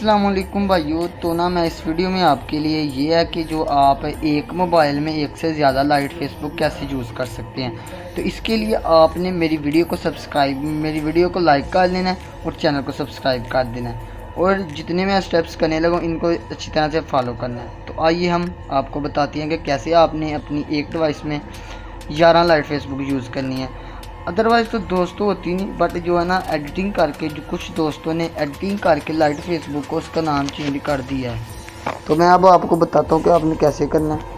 अस्सलाम वालेकुम भाइयों। तो ना मैं इस वीडियो में आपके लिए ये है कि जो आप एक मोबाइल में एक से ज़्यादा लाइट फेसबुक कैसे यूज़ कर सकते हैं। तो इसके लिए आपने मेरी वीडियो को लाइक कर लेना है और चैनल को सब्सक्राइब कर देना है, और जितने मैं स्टेप्स करने लगूँ इनको अच्छी तरह से फॉलो करना है। तो आइए हम आपको बताते हैं कि कैसे आपने अपनी एक डिवाइस में 11 लाइट फेसबुक यूज़ करनी है। अदरवाइज़ तो दोस्तों होती नहीं, बट जो है ना एडिटिंग करके, जो कुछ दोस्तों ने एडिटिंग करके लाइट फेसबुक को उसका नाम चेंज कर दिया है। तो मैं अब आपको बताता हूँ कि आपने कैसे करना है।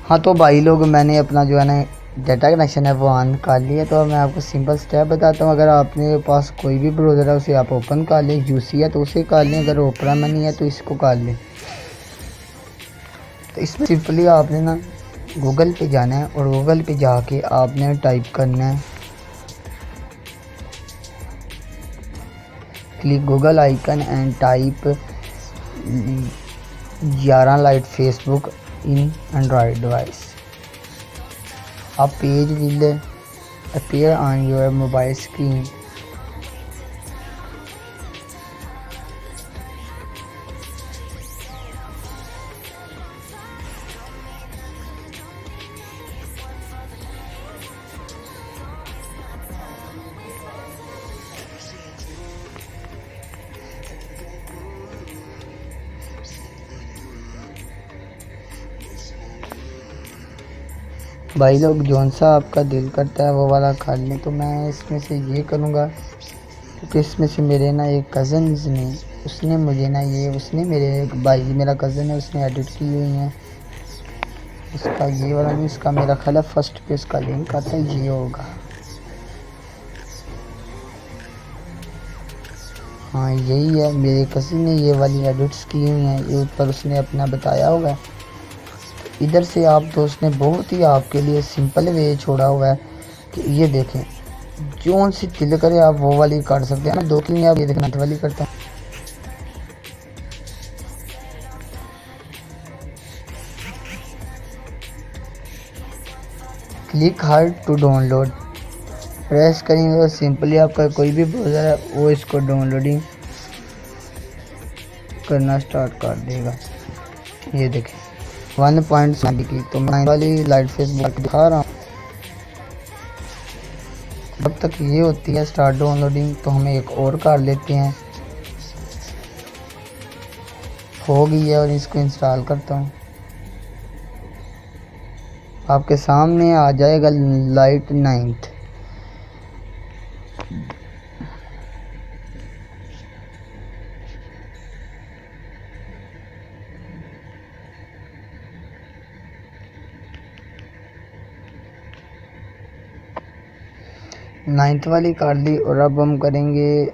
हाँ तो भाई लोग, मैंने अपना जो है ना डाटा कनेक्शन है वो ऑन कर लिया। तो मैं आपको सिंपल स्टेप बताता हूँ। अगर आपने पास कोई भी ब्राउज़र है उसे आप ओपन कर लें, यूसी है तो उसे कर लें, अगर ओपरा में नहीं है तो इसको कर लें। तो इसमें सिंपली आपने ना गूगल पे जाना है और गूगल पे जाके आपने टाइप करना है, click Google icon and type 11 light Facebook in Android device. A page will appear on your mobile screen. भाई लोग, जौन सा आपका दिल करता है वो वाला खा लें। तो मैं इसमें से ये करूँगा, क्योंकि इसमें से मेरे ना एक कज़न ने उसने मुझे ना उसने मेरे एक भाई, मेरा कज़न है, उसने एडिट की हुई हैं। इसका ये वाला नहीं, इसका मेरा ख्याल है फर्स्ट पे इसका लिंक आता है, ये होगा। हाँ यही है, मेरे कज़न ने ये वाली एडिट्स की हुई हैं, ये ऊपर उसने अपना बताया होगा। इधर से आप दोस्त ने बहुत ही आपके लिए सिंपल वे छोड़ा हुआ है कि ये देखें, जो सी दिल करे आप वो वाली काट सकते हैं। मैं दो तीन आप ये देखना वाली करता हूँ। Click hard to download, press करेंगे तो सिंपली आपका कोई भी ब्राउज़र है वो इसको डाउनलोडिंग करना स्टार्ट कर देगा। ये देखें 1.7 की। तो मैं वाली लाइट फेसबुक दिखा रहा हूँ। जब तक ये होती है स्टार्ट डाउनलोडिंग, तो हमें एक और कर लेते हैं। हो गई है और इसको इंस्टॉल करता हूँ। आपके सामने आ जाएगा लाइट 9th। नाइन्थ वाली कर ली, और अब हम करेंगे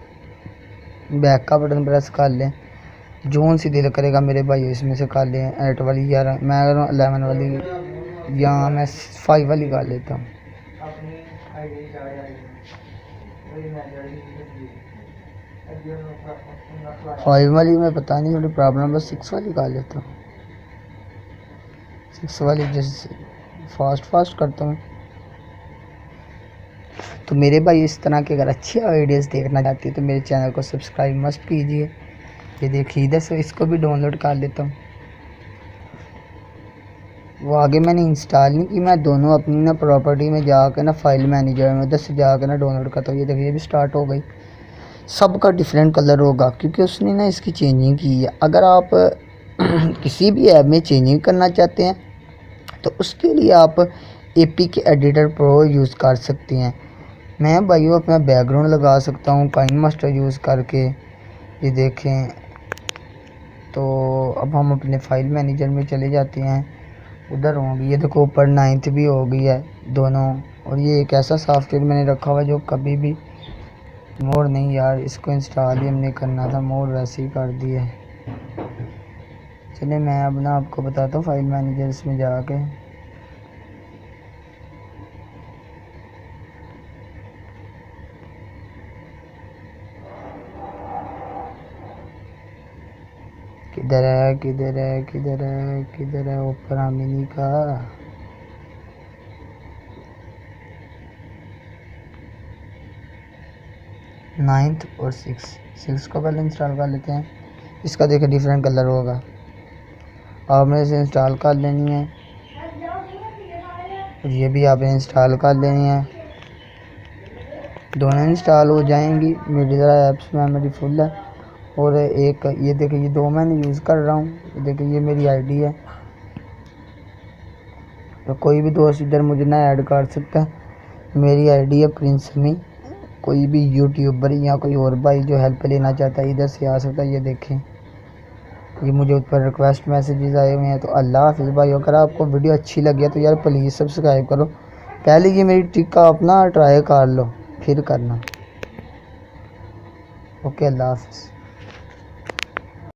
बैक का बटन प्रेस कर लें। जोन सी दिल करेगा मेरे भाई इसमें से कर लें। 8 वाली 11, मैं 11 वाली, या मैं 5 वाली कर लेता हूँ। 5 वाली में पता नहीं थोड़ी प्रॉब्लम, बस 6 वाली कर लेता हूँ। 6 वाली जैसे फास्ट करता हूँ। तो मेरे भाई इस तरह के अगर अच्छे वीडियोस देखना चाहते हैं तो मेरे चैनल को सब्सक्राइब मस्ट कीजिए। ये देखिए इधर से इसको भी डाउनलोड कर लेता हूँ। वो आगे मैंने इंस्टॉल नहीं की, मैं दोनों अपनी ना प्रॉपर्टी में जाकर ना फाइल मैनेजर में उधर से जाकर ना डाउनलोड करता हूँ। ये देखिए ये भी स्टार्ट हो गई। सबका डिफरेंट कलर होगा क्योंकि उसने ना इसकी चेंजिंग की है। अगर आप किसी भी ऐप में चेंजिंग करना चाहते हैं तो उसके लिए आप APK एडिटर प्रो यूज़ कर सकते हैं। मैं भाइयों अपना बैकग्राउंड लगा सकता हूँ काइन मास्टर यूज़ करके। ये देखें, तो अब हम अपने फाइल मैनेजर में चले जाते हैं। उधर होंगी, ये देखो ऊपर 9th भी हो गई है दोनों। और ये एक ऐसा सॉफ्टवेयर मैंने रखा हुआ है जो कभी भी मोड नहीं, यार इसको इंस्टॉल ही हमने करना था, मोड वैसे ही कर दिया है। चलिए मैं अब ना आपको बताता हूँ फाइल मैनेजर इसमें जाके। किधर है किधर है किधर है किधर है ऊपर आमिनी का। 9th और 6 को पहले इंस्टॉल कर लेते हैं। इसका देखिए डिफरेंट कलर होगा, आपने इसे इंस्टॉल कर लेनी है। और ये भी आपने इंस्टॉल कर लेनी है, दोनों इंस्टॉल हो जाएंगी। मेरी ज़रा ऐप्स मेमोरी फुल है। और एक ये देखिए, ये 2 मैंने यूज़ कर रहा हूँ। ये देखिए, ये मेरी आईडी है, तो कोई भी दोस्त इधर मुझे ना ऐड कर सकता है। मेरी आईडी है प्रिंस मी। कोई भी यूट्यूबर या कोई और भाई जो हेल्प लेना चाहता है इधर से आ सकता है। ये देखें, ये मुझे ऊपर रिक्वेस्ट मैसेजेस आए हुए हैं। तो अल्लाह हाफिज़ भाई, अगर आपको वीडियो अच्छी लगी है तो यार प्लीज़ सब्सक्राइब करो। पहले ये मेरी ट्रिक का आप ना ट्राई कर लो, फिर करना। ओके, अल्लाह हाफिज़।